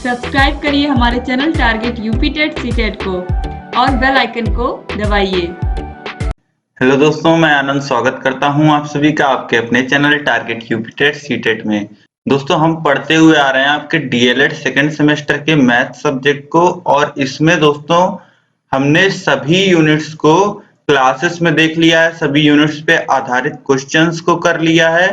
Subscribe करिए हमारे channel target UP TET CTET को और बेल आइकन को दबाइए। हेलो दोस्तों, मैं आनंद स्वागत करता हूं आप सभी का आपके अपने channel target UP TET CTET में। दोस्तों, हम पढ़ते हुए आ रहे हैं आपके डीएलएड सेकंड सेमेस्टर के मैथ सब्जेक्ट को, और इसमें दोस्तों हमने सभी यूनिट्स को क्लासेस में देख लिया है, सभी यूनिट्स पे आधारित क्वेश्चंस को कर लिया है,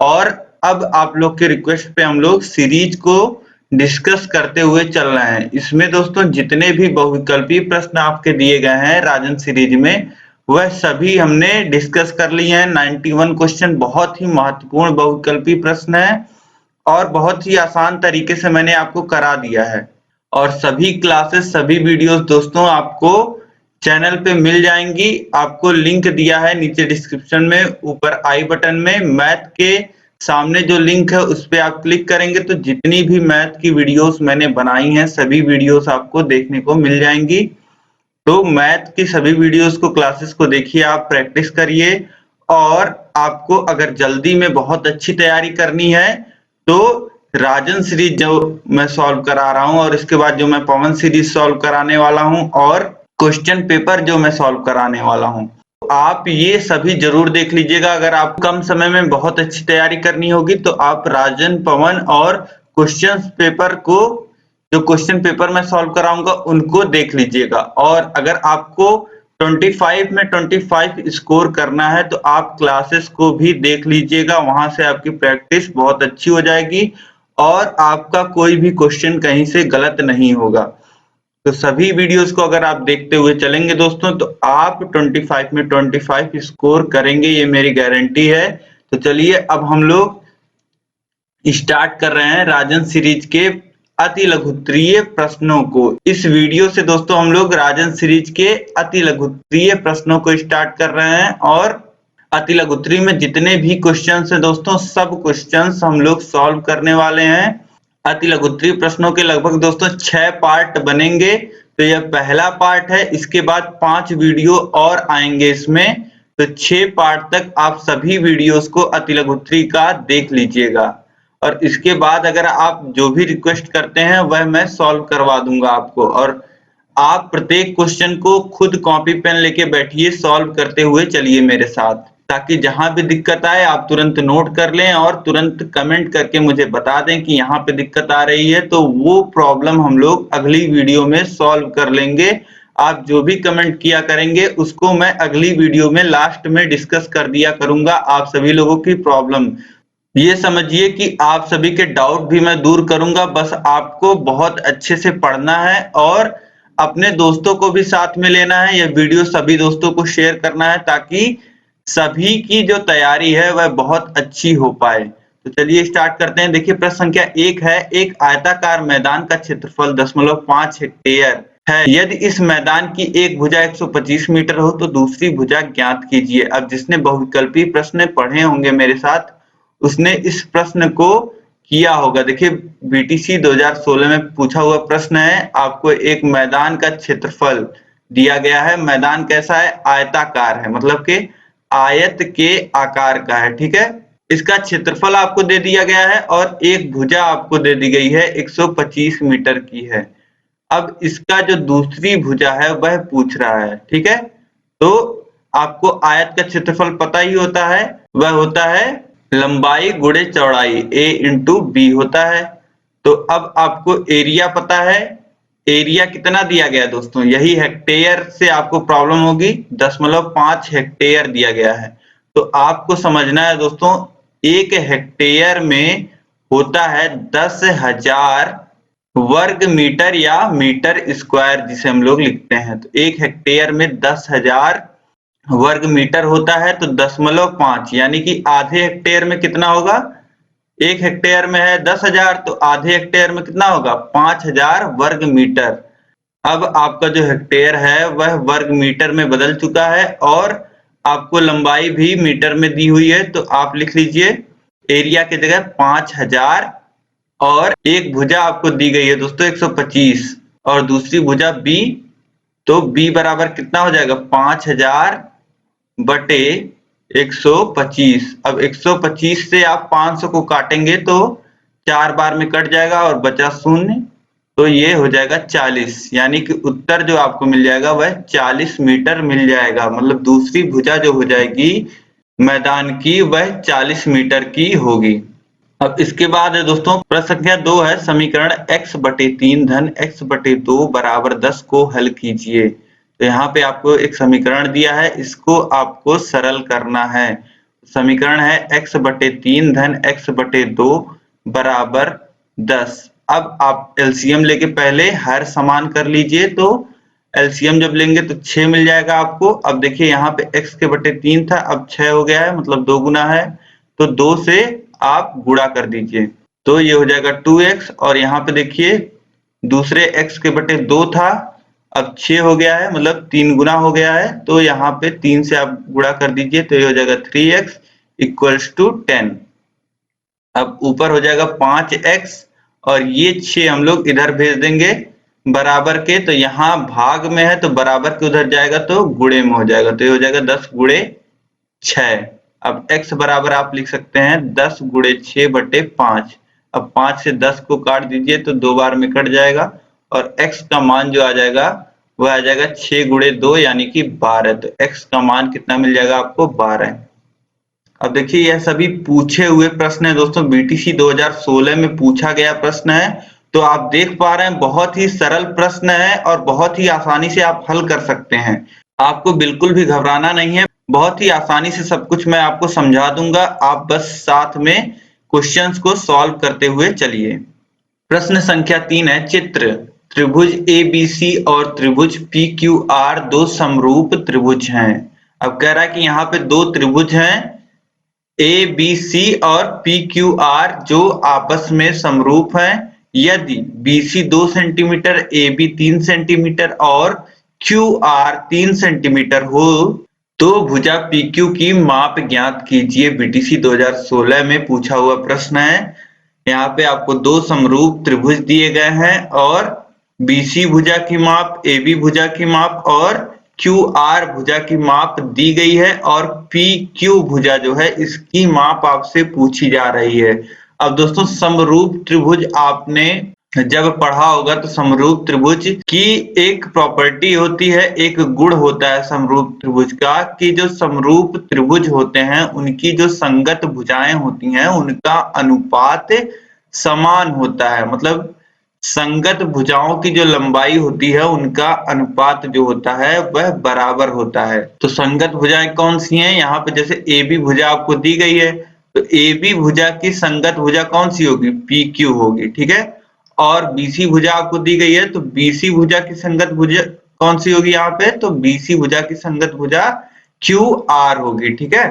और अब आप लोग के रिक्वेस्ट पे हम लोग सीरीज को डिस्कस करते हुए चल रहे हैं। इसमें दोस्तों जितने भी बहुविकल्पीय प्रश्न आपके दिए गए हैं राजन सीरीज में, वह सभी हमने डिस्कस कर लिए हैं। 91 क्वेश्चन बहुत ही महत्वपूर्ण बहुविकल्पीय प्रश्न है और बहुत ही आसान तरीके से मैंने आपको करा दिया है। और सभी क्लासेस, सभी वीडियोस दोस्तों आपको चैनल पे मिल जाएंगी। आपको लिंक दिया है नीचे डिस्क्रिप्शन में, ऊपर आई बटन में मैथ के सामने जो लिंक है उस पे आप क्लिक करेंगे तो जितनी भी मैथ की वीडियोस मैंने बनाई हैं सभी वीडियोस आपको देखने को मिल जाएंगी। तो मैथ की सभी वीडियोस को, क्लासेस को देखिए, आप प्रैक्टिस करिए। और आपको अगर जल्दी में बहुत अच्छी तैयारी करनी है तो राजन सीरीज जो मैं सॉल्व करा रहा हूं, और इसके बाद जो मैं पवन सीरीज सॉल्व कराने वाला हूं, और क्वेश्चन पेपर जो मैं सॉल्व कराने वाला हूं, आप ये सभी जरूर देख लीजिएगा। अगर आप कम समय में बहुत अच्छी तैयारी करनी होगी तो आप राजन, पवन और क्वेश्चन पेपर को, जो क्वेश्चन पेपर मैं सॉल्व कराऊंगा उनको देख लीजिएगा। और अगर आपको 25 में 25 स्कोर करना है तो आप क्लासेस को भी देख लीजिएगा, वहां से आपकी प्रैक्टिस बहुत अच्छी हो जाएगी और आपका कोई भी क्वेश्चन कहीं से गलत नहीं होगा। तो सभी वीडियोस को अगर आप देखते हुए चलेंगे दोस्तों तो आप 25 में 25 स्कोर करेंगे, ये मेरी गारंटी है। तो चलिए अब हम लोग स्टार्ट कर रहे हैं राजन सीरीज के अति लघुत्तरीय प्रश्नों को। इस वीडियो से दोस्तों हम लोग राजन सीरीज के अति लघुत्तरीय प्रश्नों को स्टार्ट कर रहे हैं, और अति लघुत्तरीय में जितने भी क्वेश्चंस हैं दोस्तों, सब क्वेश्चंस हम लोग सॉल्व करने वाले हैं। अति लघुत्तरीय प्रश्नों के लगभग दोस्तों 6 पार्ट बनेंगे। तो यह पहला पार्ट है, इसके बाद 5 वीडियो और आएंगे इसमें। तो 6 पार्ट तक आप सभी वीडियोस को अति लघुत्तरीय का देख लीजिएगा, और इसके बाद अगर आप जो भी रिक्वेस्ट करते हैं वह मैं सॉल्व करवा दूंगा आपको। और आप प्रत्येक क्वेश्चन को खुद कॉपी पेन लेके बैठिए, सॉल्व करते हुए चलिए मेरे साथ, ताकि जहां भी दिक्कत आए आप तुरंत नोट कर लें और तुरंत कमेंट करके मुझे बता दें कि यहाँ पे दिक्कत आ रही है, तो वो प्रॉब्लम हम लोग अगली वीडियो में सॉल्व कर लेंगे। आप जो भी कमेंट किया करेंगे उसको मैं अगली वीडियो में लास्ट में डिस्कस कर दिया करूंगा, आप सभी लोगों की प्रॉब्लम। ये समझिए कि आप सभी के डाउट भी मैं दूर करूंगा। बस आपको बहुत अच्छे से पढ़ना है और अपने दोस्तों को भी साथ में लेना है। यह वीडियो सभी दोस्तों को शेयर करना है ताकि सभी की जो तैयारी है वह बहुत अच्छी हो पाए। तो चलिए स्टार्ट करते हैं। देखिए प्रश्न संख्या 1 है, एक आयताकार मैदान का क्षेत्रफल 0.5 हेक्टेयर है। यदि इस मैदान की एक भुजा 125 मीटर हो तो दूसरी भुजा ज्ञात कीजिए। अब जिसने बहुविकल्पीय प्रश्न पढ़े होंगे मेरे साथ, उसने इस प्रश्न को किया होगा। देखिए बीटीसी 2016 में पूछा हुआ प्रश्न है। आपको एक मैदान का क्षेत्रफल दिया गया है। मैदान कैसा है? आयताकार है, मतलब कि आयत के आकार का है, ठीक है। इसका क्षेत्रफल आपको दे दिया गया है और एक भुजा आपको दे दी गई है 125 मीटर की है। अब इसका जो दूसरी भुजा है वह पूछ रहा है, ठीक है। तो आपको आयत का क्षेत्रफल पता ही होता है, वह होता है लंबाई गुणे चौड़ाई, a इंटू बी होता है। तो अब आपको एरिया पता है। एरिया कितना दिया गया दोस्तों? यही हेक्टेयर से आपको प्रॉब्लम होगी, 0.5 हेक्टेयर दिया गया है। तो आपको समझना है दोस्तों, एक हेक्टेयर में होता है 10,000 वर्ग मीटर या मीटर स्क्वायर, जिसे हम लोग लिखते हैं। तो एक हेक्टेयर में 10,000 वर्ग मीटर होता है। तो 0.5 यानी कि आधे हेक्टेयर में कितना होगा? एक हेक्टेयर में है 10,000, तो आधे हेक्टेयर में कितना होगा? 5,000 वर्ग मीटर। अब आपका जो हेक्टेयर है वह वर्ग मीटर में बदल चुका है और आपको लंबाई भी मीटर में दी हुई है। तो आप लिख लीजिए एरिया की जगह 5,000, और एक भुजा आपको दी गई है दोस्तों 125 और दूसरी भुजा b। तो b बराबर कितना हो जाएगा? 5,000 बटे 125। अब 125 से आप 500 को काटेंगे तो 4 बार में कट जाएगा और बचा 0। तो ये हो जाएगा 40, यानी कि उत्तर जो आपको मिल जाएगा वह 40 मीटर मिल जाएगा। मतलब दूसरी भुजा जो हो जाएगी मैदान की वह 40 मीटर की होगी। अब इसके बाद है दोस्तों प्रश्न संख्या 2 है, समीकरण x/3 धन x/2 बराबर 10 को हल कीजिए। तो यहाँ पे आपको एक समीकरण दिया है, इसको आपको सरल करना है। समीकरण है x/3 धन x/2 बराबर 10। अब आप एलसीएम लेके पहले हर समान कर लीजिए, तो एलसीएम जब लेंगे तो 6 मिल जाएगा आपको। अब देखिए यहाँ पे x के बटे 3 था, अब 6 हो गया है, मतलब 2 गुना है, तो 2 से आप गुणा कर दीजिए, तो ये हो जाएगा 2x। और यहाँ पे देखिए दूसरे x के बटे 2 था, अब 6 हो गया है, मतलब 3 गुना हो गया है, तो यहाँ पे 3 से आप गुणा कर दीजिए, तो ये हो जाएगा 3x इक्वल्स टू 10। अब ऊपर हो जाएगा 5x और ये 6 हम लोग इधर भेज देंगे बराबर के, तो यहाँ भाग में है तो बराबर के उधर जाएगा तो गुणे में हो जाएगा, तो ये हो जाएगा 10 गुणे 6। अब x बराबर आप लिख सकते हैं 10 गुणे 6 बटे 5। अब 5 से 10 को काट दीजिए तो 2 बार में कट जाएगा और x का मान जो आ जाएगा वह आ जाएगा 6 गुणे 2 यानी कि 12। तो x का मान कितना मिल जाएगा आपको 12। अब देखिए यह सभी पूछे हुए प्रश्न है दोस्तों, बीटीसी 2016 में पूछा गया प्रश्न है। तो आप देख पा रहे हैं बहुत ही सरल प्रश्न है और बहुत ही आसानी से आप हल कर सकते हैं। आपको बिल्कुल भी घबराना नहीं है, बहुत ही आसानी से सब कुछ मैं आपको समझा दूंगा, आप बस साथ में क्वेश्चंस को सॉल्व करते हुए चलिए। प्रश्न संख्या 3 है, चित्र त्रिभुज ABC और त्रिभुज PQR दो समरूप त्रिभुज हैं। अब कह रहा है कि यहाँ पे दो त्रिभुज हैं ABC और PQR जो आपस में समरूप हैं। यदि BC 2 सेंटीमीटर, AB 3 सेंटीमीटर और QR 3 सेंटीमीटर हो तो भुजा PQ की माप ज्ञात कीजिए। बीटीसी 2016 में पूछा हुआ प्रश्न है। यहाँ पे आपको दो समरूप त्रिभुज दिए गए हैं और BC भुजा की माप, AB भुजा की माप और QR भुजा की माप दी गई है और PQ भुजा जो है इसकी माप आपसे पूछी जा रही है। अब दोस्तों समरूप त्रिभुज आपने जब पढ़ा होगा तो समरूप त्रिभुज की एक प्रॉपर्टी होती है, एक गुण होता है समरूप त्रिभुज का, कि जो समरूप त्रिभुज होते हैं उनकी जो संगत भुजाएं होती हैं उनका अनुपात समान होता है। मतलब संगत भुजाओं की जो लंबाई होती है उनका अनुपात जो होता है वह बराबर होता है। तो संगत भुजाएं कौन सी हैं? यहाँ पे जैसे AB भुजा आपको दी गई है तो AB भुजा की संगत भुजा कौन सी होगी? PQ होगी, ठीक है। और BC भुजा आपको दी गई है तो BC भुजा की संगत भुजा कौन सी होगी यहाँ पे? तो BC भुजा की संगत भुजा QR होगी, ठीक है।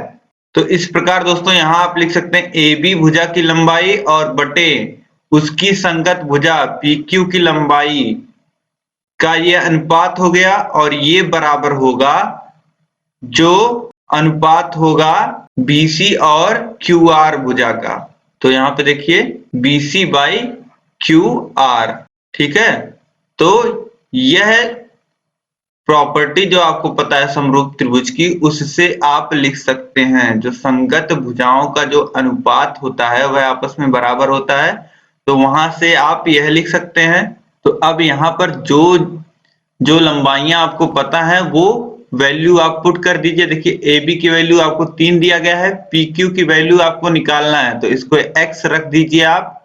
तो इस प्रकार दोस्तों यहाँ आप लिख सकते हैं AB भुजा की लंबाई और बटे उसकी संगत भुजा PQ की लंबाई का ये अनुपात हो गया और ये बराबर होगा जो अनुपात होगा BC और QR भुजा का। तो यहाँ पे देखिए BC बाई QR, ठीक है। तो यह प्रॉपर्टी जो आपको पता है समरूप त्रिभुज की, उससे आप लिख सकते हैं जो संगत भुजाओं का जो अनुपात होता है वह आपस में बराबर होता है। तो वहां से आप यह लिख सकते हैं। तो अब यहाँ पर जो लंबाइयां आपको पता है वो वैल्यू आप पुट कर दीजिए। देखिए AB की वैल्यू आपको 3 दिया गया है, PQ की वैल्यू आपको निकालना है तो इसको x रख दीजिए आप।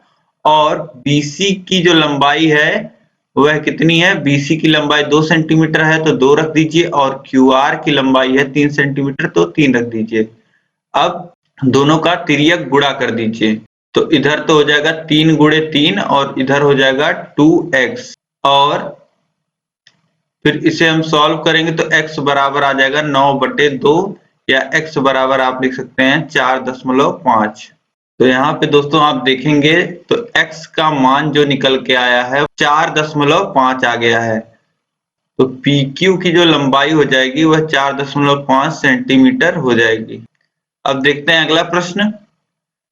और BC की जो लंबाई है वह कितनी है? BC की लंबाई 2 सेंटीमीटर है तो 2 रख दीजिए और QR की लंबाई है 3 सेंटीमीटर तो 3 रख दीजिए। अब दोनों का तिर्यक गुणा कर दीजिए तो इधर तो हो जाएगा 3 गुणे 3 और इधर हो जाएगा 2x और फिर इसे हम सॉल्व करेंगे तो x बराबर आ जाएगा 9/2 या x बराबर आप लिख सकते हैं 4.5। तो यहाँ पे दोस्तों आप देखेंगे तो x का मान जो निकल के आया है 4.5 आ गया है। तो PQ की जो लंबाई हो जाएगी वह 4.5 सेंटीमीटर हो जाएगी। अब देखते हैं अगला प्रश्न।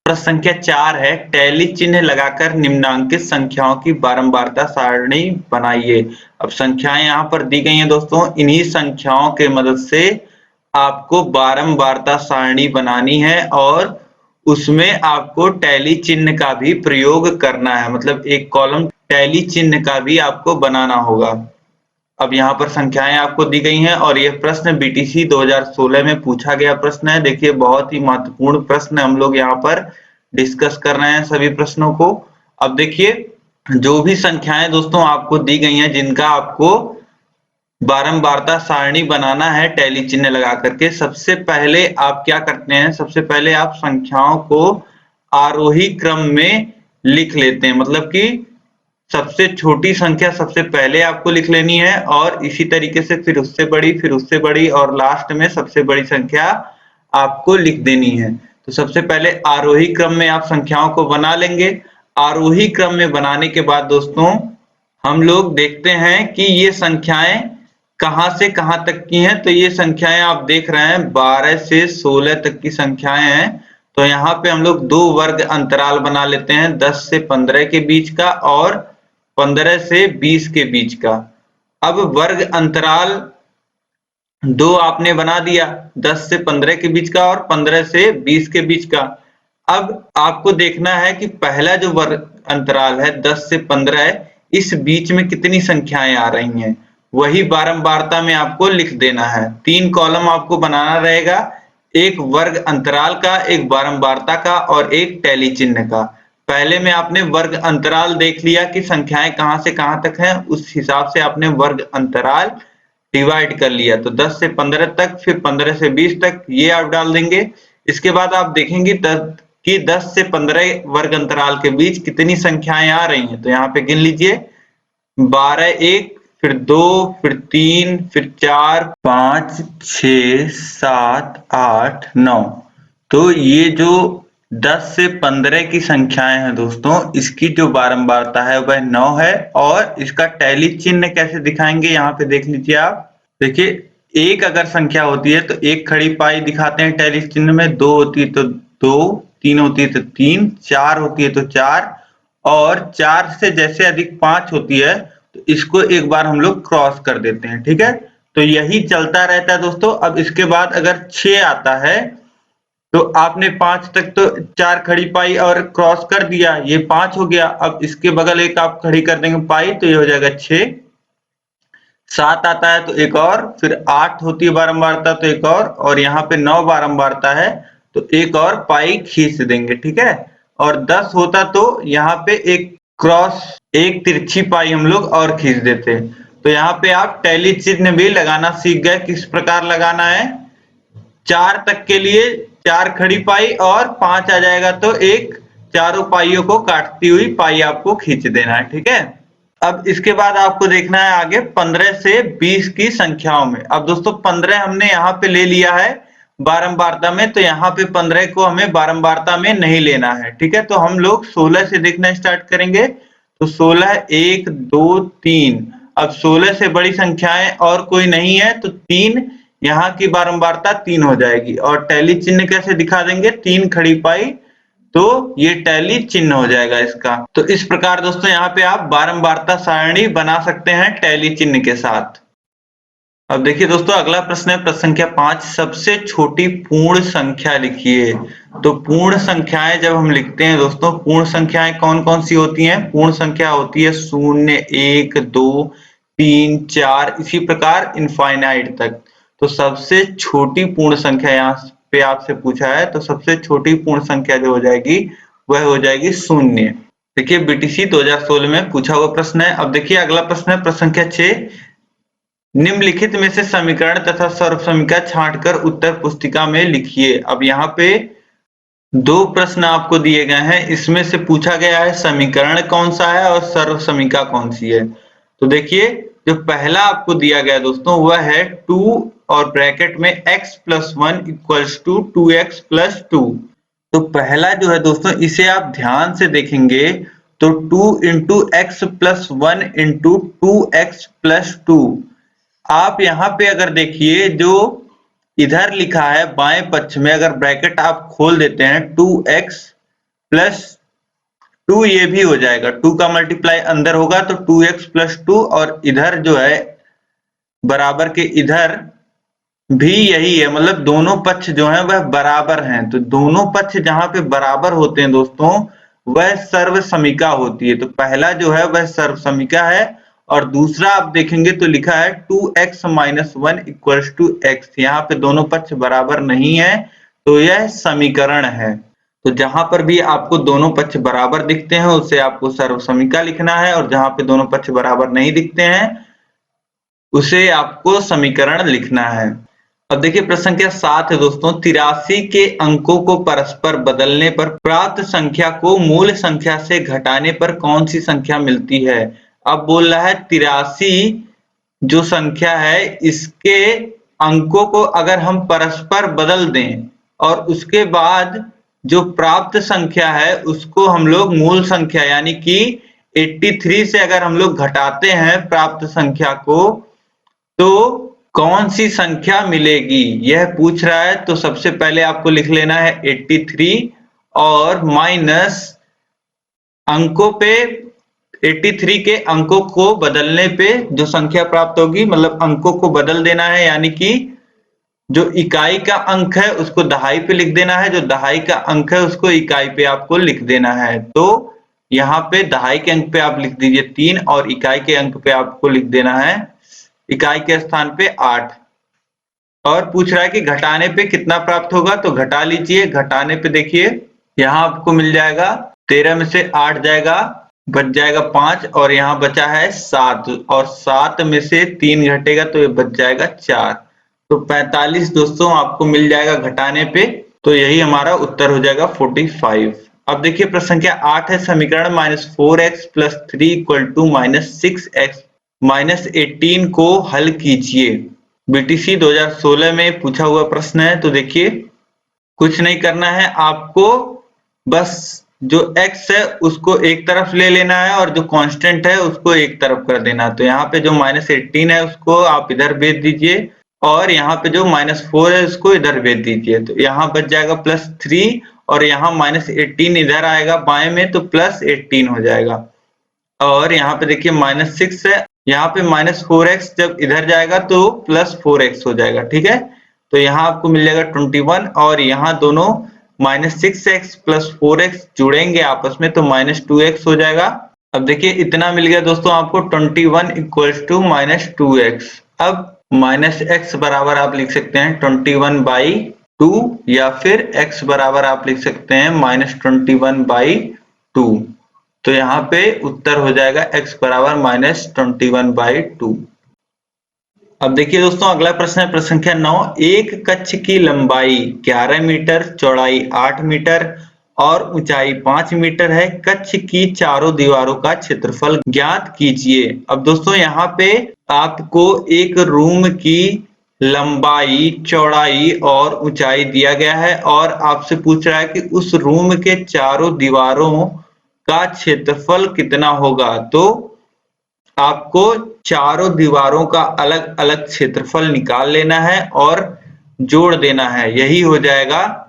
प्रश्न संख्या 4 है, टैली चिन्ह लगाकर निम्नांकित संख्याओं की बारंबारता सारणी बनाइए। अब संख्याएं यहाँ पर दी गई हैं दोस्तों, इन्हीं संख्याओं के मदद से आपको बारंबारता सारणी बनानी है और उसमें आपको टैली चिन्ह का भी प्रयोग करना है। मतलब एक कॉलम टैली चिन्ह का भी आपको बनाना होगा। अब यहाँ पर संख्याएं आपको दी गई हैं और यह प्रश्न बीटीसी 2016 में पूछा गया प्रश्न है। देखिए बहुत ही महत्वपूर्ण प्रश्न हम लोग यहाँ पर डिस्कस कर रहे हैं सभी प्रश्नों को। अब देखिए जो भी संख्याएं दोस्तों आपको दी गई हैं जिनका आपको बारंबारता सारणी बनाना है टैली चिन्ह लगा करके, सबसे पहले आप क्या करते हैं, सबसे पहले आप संख्याओं को आरोही क्रम में लिख लेते हैं। मतलब कि सबसे छोटी संख्या सबसे पहले आपको लिख लेनी है और इसी तरीके से फिर उससे बड़ी और लास्ट में सबसे बड़ी संख्या आपको लिख देनी है। तो सबसे पहले आरोही क्रम में आप संख्याओं को बना लेंगे। आरोही क्रम में बनाने के बाद दोस्तों हम लोग देखते हैं कि ये संख्याएं कहां से कहां तक की हैं। तो ये संख्याएं आप देख रहे हैं 12 से 16 तक की संख्याएं हैं। तो यहाँ पे हम लोग दो वर्ग अंतराल बना लेते हैं, 10 से 15 के बीच का और 15 से 20 के बीच का। अब वर्ग अंतराल दो आपने बना दिया, 10 से 15 के बीच का और 15 से 20 के बीच का। अब आपको देखना है कि पहला जो वर्ग अंतराल है 10 से 15, इस बीच में कितनी संख्याएं आ रही हैं, वही बारंबारता में आपको लिख देना है। 3 कॉलम आपको बनाना रहेगा, एक वर्ग अंतराल का, एक बारंबारता का और एक टैली चिन्ह का। पहले में आपने वर्ग अंतराल देख लिया कि संख्याएं कहां से कहां तक हैं, उस हिसाब से आपने वर्ग अंतराल डिवाइड कर लिया। तो 10 से 15 तक, फिर 15 से 20 तक, ये आप डाल देंगे। इसके बाद आप देखेंगे कि 10 से 15 वर्ग अंतराल के बीच कितनी संख्याएं आ रही हैं। तो यहाँ पे गिन लीजिए, 12, 1, फिर 2, फिर 3, फिर 4, 5, 6, 7, 8, 9। तो ये जो 10 से 15 की संख्याएं हैं दोस्तों, इसकी जो बारंबारता है वह 9 है। और इसका टैली चिन्ह कैसे दिखाएंगे, यहाँ पे देख लीजिए आप। देखिए एक अगर संख्या होती है तो एक खड़ी पाई दिखाते हैं टैली चिन्ह में, 2 होती है तो 2, 3 होती है तो 3, 4 होती है तो 4 और 4 से जैसे अधिक 5 होती है तो इसको एक बार हम लोग क्रॉस कर देते हैं। ठीक है, तो यही चलता रहता है दोस्तों। अब इसके बाद अगर 6 आता है तो आपने 5 तक तो 4 खड़ी पाई और क्रॉस कर दिया, ये 5 हो गया। अब इसके बगल एक आप खड़ी कर देंगे पाई तो ये हो जाएगा 6। 7 आता है तो एक और, फिर 8 होती है बारंबारता तो एक और यहाँ पे 9 बारंबारता है तो एक और पाई खींच देंगे। ठीक है, और 10 होता तो यहाँ पे एक क्रॉस, एक तिरछी पाई हम लोग और खींच देते। तो यहाँ पे आप टैली चिन्ह भी लगाना सीख गए, किस प्रकार लगाना है। 4 तक के लिए 4 खड़ी पाई और 5 आ जाएगा तो एक चारों पाइयों को काटती हुई पाई आपको खींच देना है। ठीक है, अब इसके बाद आपको देखना है आगे 15 से 20 की संख्याओं में। अब दोस्तों 15 हमने यहाँ पे ले लिया है बारंबारता में, तो यहाँ पे 15 को हमें बारंबारता में नहीं लेना है। ठीक है, तो हम लोग 16 से देखना स्टार्ट करेंगे। तो 16, 1, 2, 3। अब 16 से बड़ी संख्याएं और कोई नहीं है तो 3, यहाँ की बारंबारता 3 हो जाएगी। और टैली चिन्ह कैसे दिखा देंगे, 3 खड़ी पाई तो ये टैली चिन्ह हो जाएगा इसका। तो इस प्रकार दोस्तों यहाँ पे आप बारंबारता सारणी बना सकते हैं टैली चिन्ह के साथ। अब देखिए दोस्तों अगला प्रश्न है प्रश्न संख्या 5, सबसे छोटी पूर्ण संख्या लिखिए। तो पूर्ण संख्याएं जब हम लिखते हैं दोस्तों, पूर्ण संख्याएं कौन कौन सी होती हैं। पूर्ण संख्या होती है 0, 1, 2, 3, 4, इसी प्रकार इनफाइनाइट तक। तो सबसे छोटी पूर्ण संख्या यहाँ पे आपसे पूछा है, तो सबसे छोटी पूर्ण संख्या जो हो जाएगी वह हो जाएगी 0। देखिए बीटीसी 2016 में पूछा हुआ प्रश्न है। अब देखिए अगला प्रश्न है प्रश्न संख्या 6, निम्नलिखित में से समीकरण तथा सर्व समीकरण छांटकर उत्तर पुस्तिका में लिखिए। अब यहाँ पे 2 प्रश्न आपको दिए गए हैं, इसमें से पूछा गया है समीकरण कौन सा है और सर्व समीकरण कौन सी है। तो देखिए जो पहला आपको दिया गया दोस्तों वह है 2 और ब्रैकेट में x + 1 = 2x + 2। तो पहला जो है दोस्तों इसे आप ध्यान से देखेंगे तो 2 × x + 1 × 2x + 2। आप यहाँ पे अगर देखिए जो इधर लिखा है बाएं पक्ष में, अगर ब्रैकेट आप खोल देते हैं 2x + 2 ये भी हो जाएगा, 2 का मल्टीप्लाई अंदर होगा तो 2x + 2 और इधर जो है बराबर के इधर भी यही है, मतलब दोनों पक्ष जो है वह बराबर हैं। तो दोनों पक्ष जहां पे बराबर होते हैं दोस्तों वह सर्वसमिका होती है। तो पहला जो है वह सर्वसमिका है और दूसरा आप देखेंगे तो लिखा है 2x - 1 = x। यहाँ पे दोनों पक्ष बराबर नहीं है तो यह समीकरण है। तो जहां पर भी आपको दोनों पक्ष बराबर दिखते हैं उसे आपको सर्वसमिका लिखना है और जहां पे दोनों पक्ष बराबर नहीं दिखते हैं उसे आपको समीकरण लिखना है। अब देखिए प्रश्न संख्या 7 है दोस्तों, 83 के अंकों को परस्पर बदलने पर प्राप्त संख्या को मूल संख्या से घटाने पर कौन सी संख्या मिलती है। अब बोल रहा है 83 जो संख्या है इसके अंकों को अगर हम परस्पर बदल दें और उसके बाद जो प्राप्त संख्या है उसको हम लोग मूल संख्या यानी कि 83 से अगर हम लोग घटाते हैं प्राप्त संख्या को तो कौन सी संख्या मिलेगी यह पूछ रहा है। तो सबसे पहले आपको लिख लेना है 83 और माइनस अंकों पे 83 के अंकों को बदलने पे जो संख्या प्राप्त होगी, मतलब अंकों को बदल देना है यानी कि जो इकाई का अंक है उसको दहाई पे लिख देना है, जो दहाई का अंक है उसको इकाई पे आपको लिख देना है। तो यहाँ पे दहाई के अंक पे आप लिख दीजिए 3 और इकाई के अंक पे आपको लिख देना है इकाई के स्थान पे 8। और पूछ रहा है कि घटाने पे कितना प्राप्त होगा, तो घटा लीजिए। घटाने पे देखिए यहाँ आपको मिल जाएगा 13 में से 8 जाएगा, बच जाएगा 5 और यहाँ बचा है 7 और 7 में से 3 घटेगा तो ये बच जाएगा 4। तो 45 दोस्तों आपको मिल जाएगा घटाने पे। तो यही हमारा उत्तर हो जाएगा 45। अब देखिए प्रश्न संख्या 8 है, समीकरण -4x + 3 = -6x -18 को हल कीजिए। बीटीसी 2016 में पूछा हुआ प्रश्न है। तो देखिए कुछ नहीं करना है, आपको बस जो x है उसको एक तरफ ले लेना है और जो कांस्टेंट है उसको एक तरफ कर देना। तो यहाँ पे जो -18 है उसको आप इधर भेज दीजिए और यहाँ पे जो -4 है उसको इधर भेज दीजिए। तो यहाँ बच जाएगा +3 और यहाँ -18 इधर आएगा बाएं में तो +18 हो जाएगा। और यहाँ पे देखिए -6 है, यहाँ पे -4x जब इधर जाएगा तो +4x हो जाएगा। ठीक है, तो यहाँ आपको मिल जाएगा 21 और यहाँ दोनों -6x + 4x जुड़ेंगे आपस में तो -2x हो जाएगा। अब देखिए इतना मिल गया दोस्तों आपको 21 = -2x। अब -x बराबर आप लिख सकते हैं 21/2 या फिर x बराबर आप लिख सकते हैं -21/2। तो यहाँ पे उत्तर हो जाएगा x बराबर -21/2। अब देखिए दोस्तों अगला प्रश्न है प्रश्न संख्या 9, एक कक्ष की लंबाई 11 मीटर, चौड़ाई 8 मीटर और ऊंचाई 5 मीटर है। कक्ष की चारों दीवारों का क्षेत्रफल ज्ञात कीजिए। अब दोस्तों यहाँ पे आपको एक रूम की लंबाई, चौड़ाई और ऊंचाई दिया गया है और आपसे पूछ रहा है कि उस रूम के चारों दीवारों का क्षेत्रफल कितना होगा। तो आपको चारों दीवारों का अलग अलग क्षेत्रफल निकाल लेना है और जोड़ देना है, यही हो जाएगा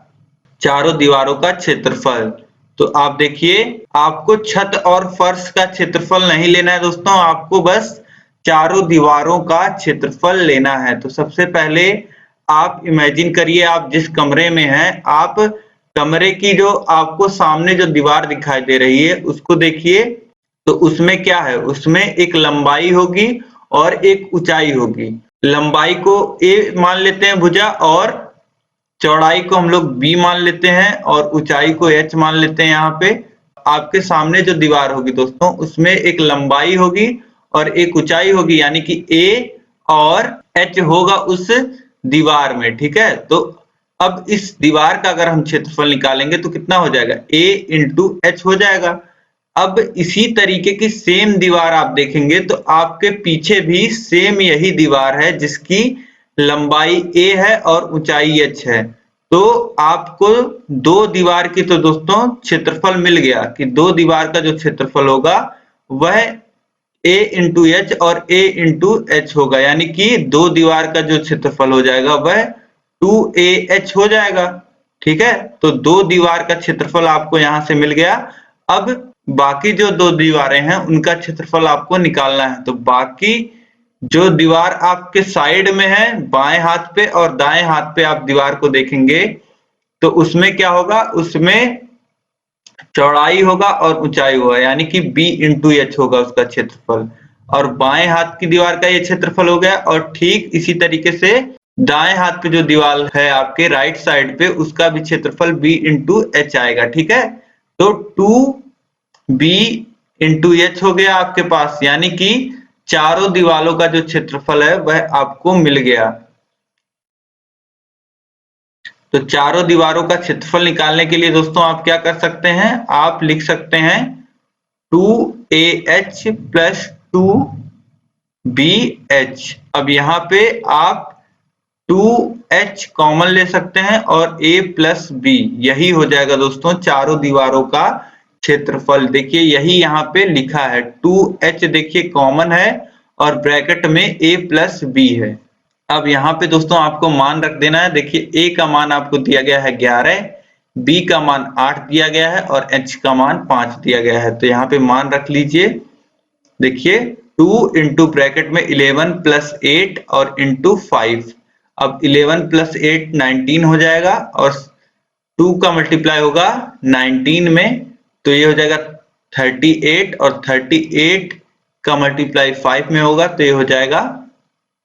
चारों दीवारों का क्षेत्रफल। तो आप देखिए आपको छत और फर्श का क्षेत्रफल नहीं लेना है दोस्तों, आपको बस चारों दीवारों का क्षेत्रफल लेना है। तो सबसे पहले आप इमेजिन करिए आप जिस कमरे में हैं, आप कमरे की जो आपको सामने जो दीवार दिखाई दे रही है उसको देखिए। तो उसमें क्या है, उसमें एक लंबाई होगी और एक ऊंचाई होगी। लंबाई को a मान लेते हैं भुजा और चौड़ाई को हम लोग b मान लेते हैं और ऊंचाई को h मान लेते हैं। यहाँ पे आपके सामने जो दीवार होगी दोस्तों उसमें एक लंबाई होगी और एक ऊंचाई होगी यानी कि a और h होगा उस दीवार में। ठीक है, तो अब इस दीवार का अगर हम क्षेत्रफल निकालेंगे तो कितना हो जाएगा, a × h हो जाएगा। अब इसी तरीके की सेम दीवार आप देखेंगे तो आपके पीछे भी सेम यही दीवार है जिसकी लंबाई a है और ऊंचाई h है। तो आपको दो दीवार की तो दोस्तों क्षेत्रफल मिल गया कि दो दीवार का जो क्षेत्रफल होगा वह a × h और a × h होगा, यानी कि दो दीवार का जो क्षेत्रफल हो जाएगा वह 2ah हो जाएगा। ठीक है, तो दो दीवार का क्षेत्रफल आपको यहां से मिल गया। अब बाकी जो दो दीवारें हैं उनका क्षेत्रफल आपको निकालना है। तो बाकी जो दीवार आपके साइड में है बाएं हाथ पे और दाएं हाथ पे आप दीवार को देखेंगे तो उसमें क्या होगा, उसमें चौड़ाई होगा और ऊंचाई होगा, यानी कि b इंटू एच होगा उसका क्षेत्रफल। और बाएं हाथ की दीवार का ये क्षेत्रफल हो गया, और ठीक इसी तरीके से दाएं हाथ पे जो दीवार है आपके राइट साइड पे, उसका भी क्षेत्रफल b इंटू एच आएगा। ठीक है, तो 2b इंटू एच हो गया आपके पास, यानी कि चारों दीवारों का जो क्षेत्रफल है वह आपको मिल गया। तो चारों दीवारों का क्षेत्रफल निकालने के लिए दोस्तों आप क्या कर सकते हैं, आप लिख सकते हैं 2AH प्लस 2BH। अब यहाँ पे आप 2H कॉमन ले सकते हैं और A प्लस B, यही हो जाएगा दोस्तों चारों दीवारों का क्षेत्रफल। देखिए यही यहाँ पे लिखा है, 2H देखिए कॉमन है और ब्रैकेट में A प्लस B है। अब यहाँ पे दोस्तों आपको मान रख देना है। देखिए A का मान आपको दिया गया है 11, B का मान 8 दिया गया है और H का मान 5 दिया गया है। तो यहाँ पे मान रख लीजिए। देखिए 2 इंटू ब्रैकेट में 11 प्लस 8 और इंटू 5। अब 11 प्लस 8 19 हो जाएगा और 2 का मल्टीप्लाई होगा 19 में, तो ये हो जाएगा 38 और 38 का मल्टीप्लाई 5 में होगा, तो ये हो जाएगा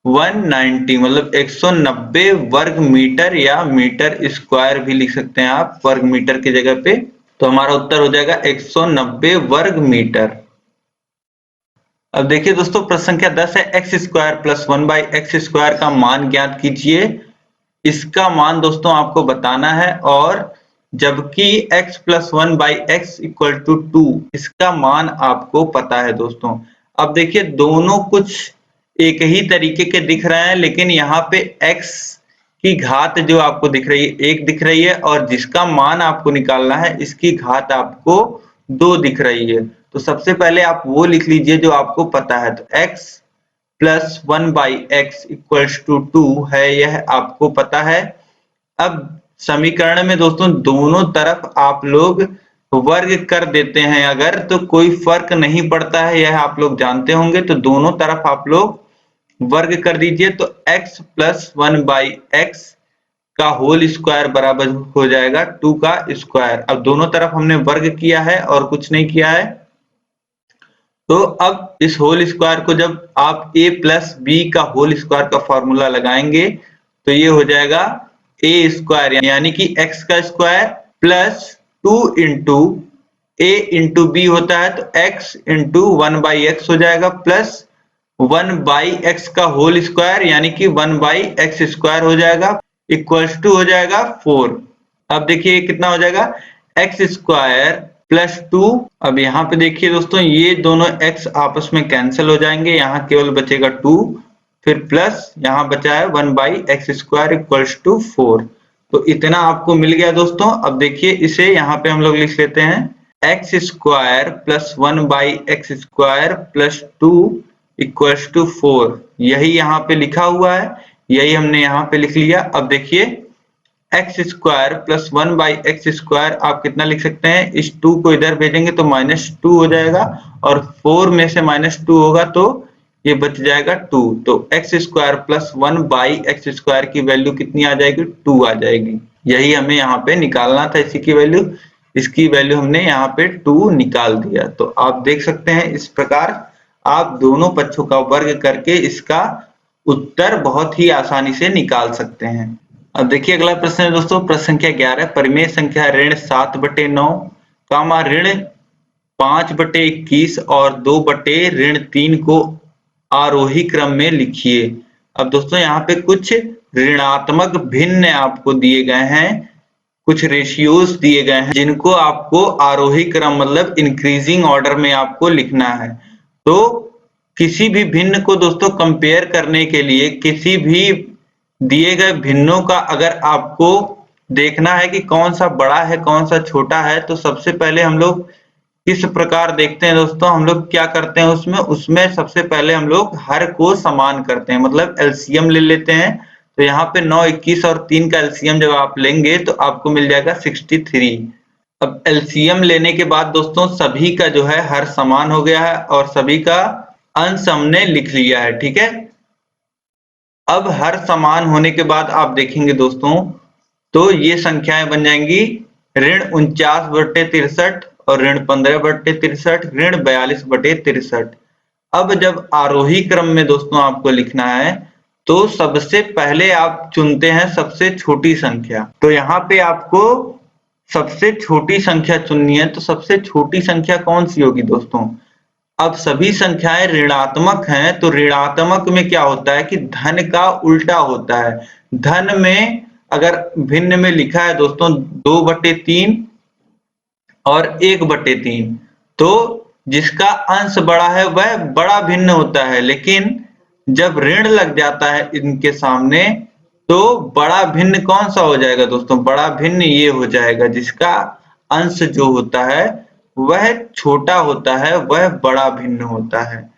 190, मतलब 190 वर्ग मीटर, या मीटर स्क्वायर भी लिख सकते हैं आप वर्ग मीटर की जगह पे। तो हमारा उत्तर हो जाएगा 190 वर्ग मीटर। अब देखिए दोस्तों प्रश्न संख्या 10 है, एक्स स्क्वायर प्लस 1/x² का मान ज्ञात कीजिए। इसका मान दोस्तों आपको बताना है, और जबकि x plus 1/x equal to 2, इसका मान आपको पता है दोस्तों। अब देखिए दोनों कुछ एक ही तरीके के दिख रहे हैं, लेकिन यहाँ पे x की घात जो आपको दिख रही है 1 दिख रही है, और जिसका मान आपको निकालना है इसकी घात आपको 2 दिख रही है। तो सबसे पहले आप वो लिख लीजिए जो आपको पता है। तो x plus 1/x equals to 2 है, यह आपको पता है। अब समीकरण में दोस्तों दोनों तरफ आप लोग वर्ग कर देते हैं अगर, तो कोई फर्क नहीं पड़ता है, यह आप लोग जानते होंगे। तो दोनों तरफ आप लोग वर्ग कर दीजिए, तो x प्लस 1/x का होल स्क्वायर बराबर हो जाएगा 2 का स्क्वायर। अब दोनों तरफ हमने वर्ग किया है और कुछ नहीं किया है। तो अब इस होल स्क्वायर को जब आप a प्लस बी का होल स्क्वायर का फॉर्मूला लगाएंगे, तो ये हो जाएगा a स्क्वायर, यानी कि x का square plus 2 into a into b होता है, तो x इंटू 1/x हो जाएगा, प्लस 1/x का होल स्क्वायर, यानी कि 1/x² हो जाएगा, इक्वल्स टू हो जाएगा 4। अब देखिए कितना हो जाएगा, x स्क्वायर प्लस 2। अब यहाँ पे देखिए दोस्तों ये दोनों x आपस में कैंसिल हो जाएंगे, यहाँ केवल बचेगा 2, फिर प्लस यहाँ बचा है 1/x² इक्वल्स टू 4। तो इतना आपको मिल गया दोस्तों। अब देखिए इसे यहाँ पे हम लोग लिख लेते हैं, x square plus 1/x² plus 2 equals to 4। यही यहाँ पे लिखा हुआ है, यही हमने यहाँ पे लिख लिया। अब देखिए x स्क्वायर प्लस 1/x² आप कितना लिख सकते हैं, इस 2 को इधर भेजेंगे तो -2 हो जाएगा, और 4 में से -2 होगा तो ये बच जाएगा 2। तो x स्क्वायर प्लस 1/x² की वैल्यू कितनी आ जाएगी, 2 आ जाएगी। यही हमें यहाँ पे निकालना था, इसी की वैल्यू, इसकी वैल्यू हमने यहाँ पे 2 निकाल दिया। तो आप देख सकते हैं इस प्रकार आप दोनों पक्षों का वर्ग करके इसका उत्तर बहुत ही आसानी से निकाल सकते हैं। अब देखिए अगला प्रश्न है दोस्तों, प्रश्न संख्या 11, परिमेय संख्या ऋण 7/9 कामा ऋण 5/21 और 2/3 को आरोही क्रम में लिखिए। अब दोस्तों यहाँ पे कुछ ऋणात्मक भिन्न आपको दिए गए हैं, कुछ रेशियोज दिए गए हैं, जिनको आपको आरोही क्रम मतलब इंक्रीजिंग ऑर्डर में आपको लिखना है। तो किसी भी भिन्न को दोस्तों कंपेयर करने के लिए किसी भी दिए गए भिन्नों का अगर आपको देखना है कि कौन सा बड़ा है कौन सा छोटा है, तो सबसे पहले हम लोग किस प्रकार देखते हैं दोस्तों, हम लोग क्या करते हैं उसमें सबसे पहले हम लोग हर को समान करते हैं, मतलब एलसीएम ले लेते हैं। तो यहाँ पे 9, 21 और 3 का एलसीएम जब आप लेंगे तो आपको मिल जाएगा 63। अब एलसीएम लेने के बाद दोस्तों सभी का जो है हर समान हो गया है और सभी का अंश हमने लिख लिया है, ठीक है। अब हर समान होने के बाद आप देखेंगे दोस्तों तो ये संख्याएं बन जाएंगी ऋण 49/63 और ऋण 15/63, ऋण 42/63। अब जब आरोही क्रम में दोस्तों आपको लिखना है तो सबसे पहले आप चुनते हैं सबसे छोटी संख्या। तो यहाँ पे आपको सबसे छोटी संख्या चुननी है, तो सबसे छोटी संख्या कौन सी होगी दोस्तों? अब सभी संख्याएं ऋणात्मक हैं, तो ऋणात्मक में क्या होता है कि धन का उल्टा होता है। धन में अगर भिन्न में लिखा है दोस्तों 2/3 और 1/3, तो जिसका अंश बड़ा है वह बड़ा भिन्न होता है, लेकिन जब ऋण लग जाता है इनके सामने तो बड़ा भिन्न कौन सा हो जाएगा दोस्तों? बड़ा भिन्न ये हो जाएगा जिसका अंश जो होता है वह छोटा होता है, वह बड़ा भिन्न होता है।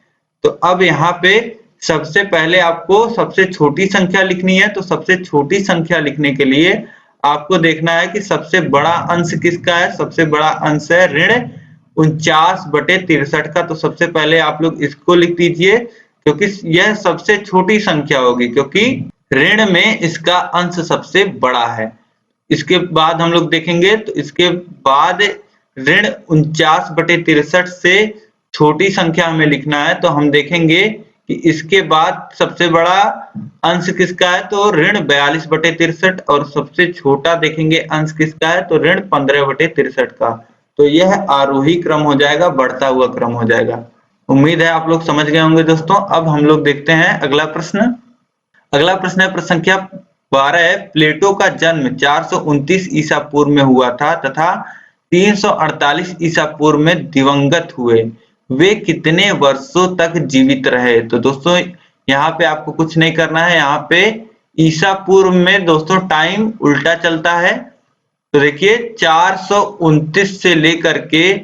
तो अब यहाँ पे सबसे पहले आपको सबसे छोटी संख्या लिखनी है, तो सबसे छोटी संख्या लिखने के लिए आपको देखना है कि सबसे बड़ा अंश किसका है। सबसे बड़ा अंश है ऋण 49/63 का। तो सबसे पहले आप लोग इसको लिख दीजिए, क्योंकि यह सबसे छोटी संख्या होगी, क्योंकि ऋण में इसका अंश सबसे बड़ा है। इसके बाद हम लोग देखेंगे, तो इसके बाद ऋण 49/63 से छोटी संख्या हमें लिखना है, तो हम देखेंगे कि इसके बाद सबसे बड़ा अंश किसका है, तो ऋण 42/63, और सबसे छोटा देखेंगे अंश किसका है, तो ऋण 15/63 का। तो यह आरोही क्रम हो जाएगा, बढ़ता हुआ क्रम हो जाएगा। उम्मीद है आप लोग समझ गए होंगे दोस्तों। अब हम लोग देखते हैं अगला प्रश्न। अगला प्रश्न है प्रश्न संख्या 12। प्लेटो का जन्म 429 ईसा पूर्व में हुआ था तथा 348 ईसा पूर्व में दिवंगत हुए। वे कितने वर्षों तक जीवित रहे? तो दोस्तों यहाँ पे आपको कुछ नहीं करना है, यहाँ पे ईसा पूर्व में दोस्तों टाइम उल्टा चलता है। तो देखिए 429 से लेकर के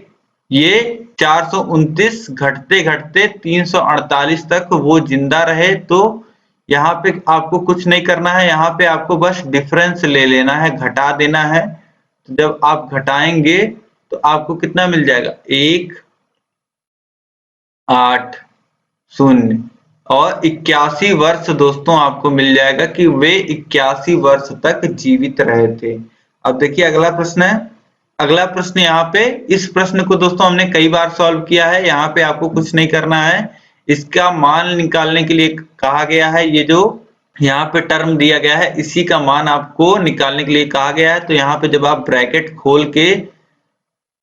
ये 429 घटते घटते 348 तक वो जिंदा रहे। तो यहाँ पे आपको कुछ नहीं करना है, यहाँ पे आपको बस डिफरेंस ले लेना है, घटा देना है। तो जब आप घटाएंगे तो आपको कितना मिल जाएगा? 1,8,0 और 81 वर्ष दोस्तों आपको मिल जाएगा कि वे 81 वर्ष तक जीवित रहे थे। अब देखिए अगला प्रश्न है। अगला प्रश्न यहाँ पे, इस प्रश्न को दोस्तों हमने कई बार सॉल्व किया है। यहाँ पे आपको कुछ नहीं करना है, इसका मान निकालने के लिए कहा गया है। ये जो यहाँ पे टर्म दिया गया है इसी का मान आपको निकालने के लिए कहा गया है। तो यहाँ पे जब आप ब्रैकेट खोल के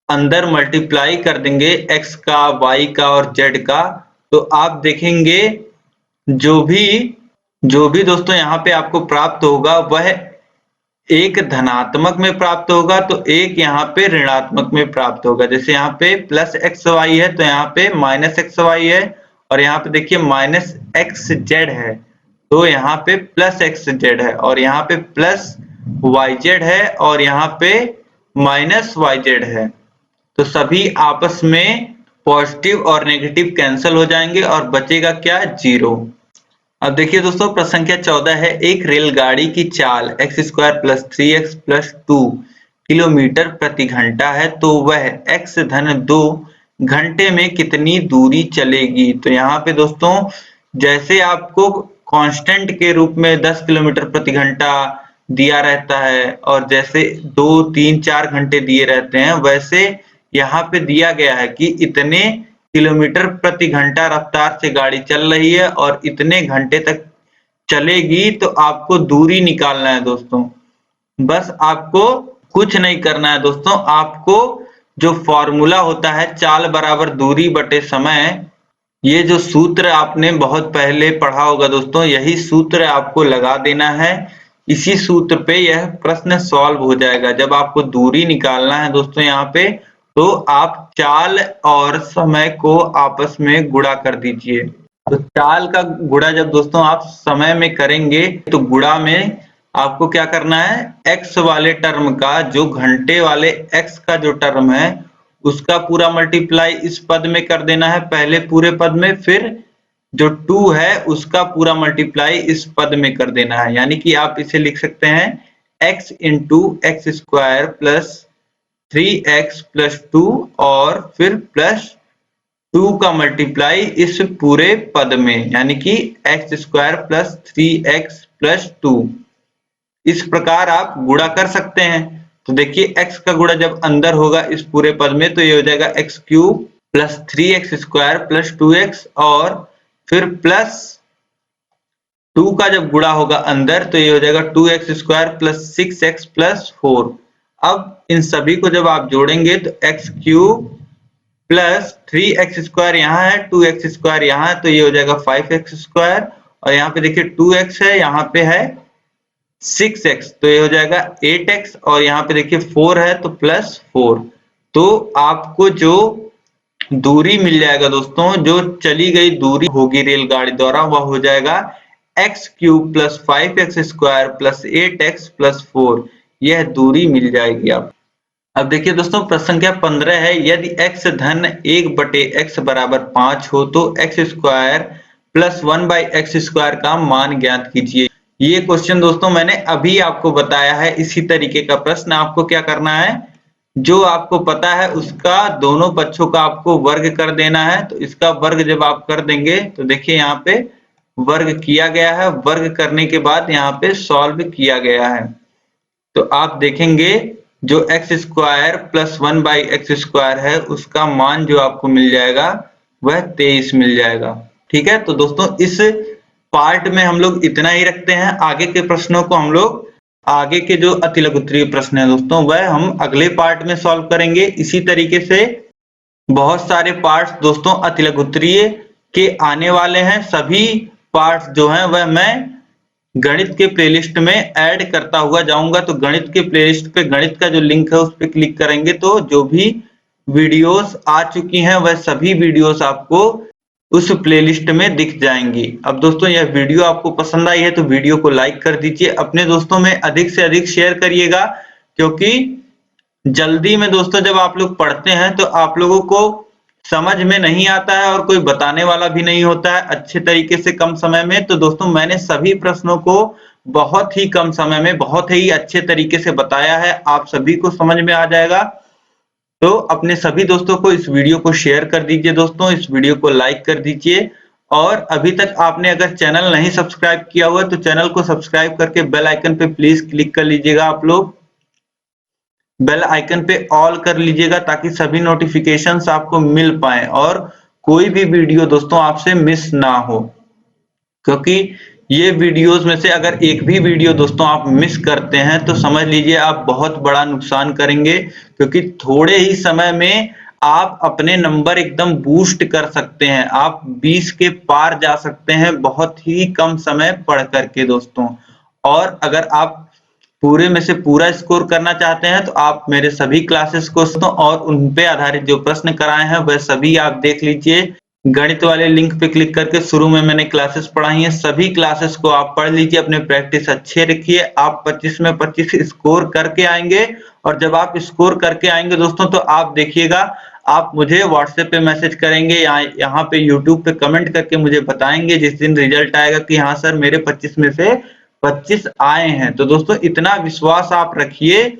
अंदर मल्टीप्लाई कर देंगे x का, y का और z का, तो आप देखेंगे जो भी दोस्तों यहाँ पे आपको प्राप्त होगा वह एक धनात्मक में प्राप्त होगा, तो एक यहाँ पे ऋणात्मक में प्राप्त होगा। जैसे यहाँ पे +xy है तो यहाँ पे -xy है, और यहाँ पे देखिए -xz है तो यहाँ पे +xz है, और यहाँ पे +yz है, और यहाँ पे -yz है। तो सभी आपस में पॉजिटिव और नेगेटिव कैंसिल हो जाएंगे और बचेगा क्या? 0। अब देखिए दोस्तों प्रश्न संख्या 14 है। एक रेलगाड़ी की चाल x² + 3x + 2 किलोमीटर प्रति घंटा है, तो वह x - 2 घंटे में कितनी दूरी चलेगी? तो यहाँ पे दोस्तों जैसे आपको कांस्टेंट के रूप में 10 किलोमीटर प्रति घंटा दिया रहता है और जैसे 2, 3, 4 घंटे दिए रहते हैं, वैसे यहाँ पे दिया गया है कि इतने किलोमीटर प्रति घंटा रफ्तार से गाड़ी चल रही है और इतने घंटे तक चलेगी। तो आपको दूरी निकालना है दोस्तों। बस आपको कुछ नहीं करना है दोस्तों, आपको जो फॉर्मूला होता है चाल बराबर दूरी बटे समय, ये जो सूत्र आपने बहुत पहले पढ़ा होगा दोस्तों, यही सूत्र आपको लगा देना है। इसी सूत्र पे यह प्रश्न सॉल्व हो जाएगा। जब आपको दूरी निकालना है दोस्तों यहाँ पे, तो आप चाल और समय को आपस में गुणा कर दीजिए। तो चाल का गुणा जब दोस्तों आप समय में करेंगे तो गुणा में आपको क्या करना है? x वाले टर्म का, जो घंटे वाले x का जो टर्म है उसका पूरा मल्टीप्लाई इस पद में कर देना है पहले पूरे पद में, फिर जो 2 है उसका पूरा मल्टीप्लाई इस पद में कर देना है। यानी कि आप इसे लिख सकते हैं x × x² + 3x + 2 और फिर +2 का मल्टीप्लाई इस पूरे पद में, यानी कि x² + 3x + 2। इस प्रकार आप गुणा कर सकते हैं। तो देखिए x का गुणा जब अंदर होगा इस पूरे पद में तो ये हो जाएगा x cube plus 3x square plus 2x और फिर प्लस 2 का जब गुणा होगा अंदर तो ये हो जाएगा 2x square plus 6x plus 4। अब इन सभी को जब आप जोड़ेंगे तो x cube plus 3x square यहाँ है 2x स्क्वायर यहाँ है तो ये हो जाएगा 5x स्क्वायर और यहाँ पे देखिए 2x है यहाँ पे है 6x तो ये हो जाएगा 8x और यहाँ पे देखिए 4 है तो प्लस 4। तो आपको जो दूरी मिल जाएगा दोस्तों, जो चली गई दूरी होगी रेलगाड़ी द्वारा वह हो जाएगा x cube plus 5x square plus 8x plus 4। यह दूरी मिल जाएगी आप। अब देखिए दोस्तों प्रश्न संख्या 15 है, यदि x धन 1/x बराबर 5 हो तो x square plus 1/x square का मान ज्ञात कीजिए। ये क्वेश्चन दोस्तों मैंने अभी आपको बताया है। इसी तरीके का प्रश्न आपको क्या करना है, जो आपको पता है उसका दोनों पक्षों का आपको वर्ग कर देना है। तो इसका वर्ग जब आप कर देंगे तो देखिए यहाँ पे वर्ग किया गया है, वर्ग करने के बाद यहाँ पे सॉल्व किया गया है। तो आप देखेंगे जो x square plus 1/x square है उसका मान जो आपको मिल जाएगा वह 23 मिल जाएगा। ठीक है, तो दोस्तों इस पार्ट में हम लोग इतना ही रखते हैं। आगे के प्रश्नों को हम लोग आगे के जो अतिलघुत्तरीय प्रश्न है दोस्तों वह हम अगले पार्ट में सॉल्व करेंगे। इसी तरीके से बहुत सारे पार्ट्स दोस्तों अतिलघुत्तरीय के आने वाले हैं। सभी पार्ट्स जो हैं वह मैं गणित के प्लेलिस्ट में ऐड करता हुआ जाऊंगा। तो गणित के प्लेलिस्ट पे गणित का जो लिंक है उस पर क्लिक करेंगे तो जो भी वीडियोस आ चुकी हैं वह सभी वीडियोस आपको उस प्लेलिस्ट में दिख जाएंगी। अब दोस्तों यह वीडियो आपको पसंद आई है तो वीडियो को लाइक कर दीजिए, अपने दोस्तों में अधिक से अधिक शेयर करिएगा, क्योंकि जल्दी में दोस्तों जब आप लोग पढ़ते हैं तो आप लोगों को समझ में नहीं आता है और कोई बताने वाला भी नहीं होता है अच्छे तरीके से कम समय में। तो दोस्तों मैंने सभी प्रश्नों को बहुत ही कम समय में बहुत ही अच्छे तरीके से बताया है, आप सभी को समझ में आ जाएगा। तो अपने सभी दोस्तों को इस वीडियो को शेयर कर दीजिए दोस्तों, इस वीडियो को लाइक कर दीजिए और अभी तक आपने अगर चैनल नहीं सब्सक्राइब किया हुआ तो चैनल को सब्सक्राइब करके बेल आइकन पे प्लीज क्लिक कर लीजिएगा। आप लोग बेल आइकन पे ऑल कर लीजिएगा ताकि सभी नोटिफिकेशंस आपको मिल पाए और कोई भी वीडियो दोस्तों आपसे मिस ना हो, क्योंकि ये वीडियोस में से अगर एक भी वीडियो दोस्तों आप मिस करते हैं तो समझ लीजिए आप बहुत बड़ा नुकसान करेंगे, क्योंकि थोड़े ही समय में आप अपने नंबर एकदम बूस्ट कर सकते हैं, आप 20 के पार जा सकते हैं बहुत ही कम समय पढ़ करके दोस्तों। और अगर आप पूरे में से पूरा स्कोर करना चाहते हैं तो आप मेरे सभी क्लासेस को और उन पे आधारित जो प्रश्न कराए हैं वह सभी आप देख लीजिए। गणित वाले लिंक पे क्लिक करके शुरू में मैंने क्लासेस पढ़ाई हैं, सभी क्लासेस को आप पढ़ लीजिए, अपने प्रैक्टिस अच्छे रखिए। आप 25 में 25 स्कोर करके आएंगे और जब आप स्कोर करके आएंगे दोस्तों तो आप देखिएगा आप मुझे व्हाट्सएप पे मैसेज करेंगे या यहाँ पे यूट्यूब पे कमेंट करके मुझे बताएंगे जिस दिन रिजल्ट आएगा कि हाँ सर मेरे 25 में से 25 आए हैं। तो दोस्तों इतना विश्वास आप रखिए,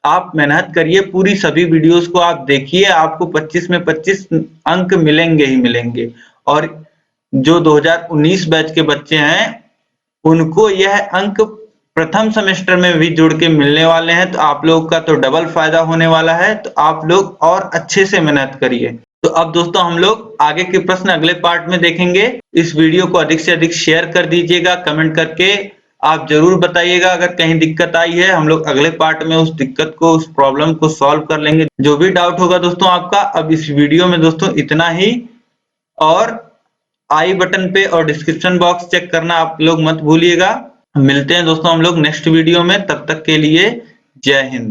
आप मेहनत करिए, पूरी सभी वीडियोस को आप देखिए, आपको 25 में 25 अंक मिलेंगे ही मिलेंगे। और जो 2019 बैच के बच्चे हैं उनको यह अंक प्रथम सेमेस्टर में भी जुड़ के मिलने वाले हैं, तो आप लोग का तो डबल फायदा होने वाला है। तो आप लोग और अच्छे से मेहनत करिए। तो अब दोस्तों हम लोग आगे के प्रश्न अगले पार्ट में देखेंगे। इस वीडियो को अधिक से अधिक शेयर कर दीजिएगा, कमेंट करके आप जरूर बताइएगा अगर कहीं दिक्कत आई है। हम लोग अगले पार्ट में उस दिक्कत को उस प्रॉब्लम को सॉल्व कर लेंगे। जो भी डाउट होगा दोस्तों आपका अब इस वीडियो में दोस्तों इतना ही, और आई बटन पे और डिस्क्रिप्शन बॉक्स चेक करना आप लोग मत भूलिएगा। मिलते हैं दोस्तों हम लोग नेक्स्ट वीडियो में, तब तक के लिए जय हिंद।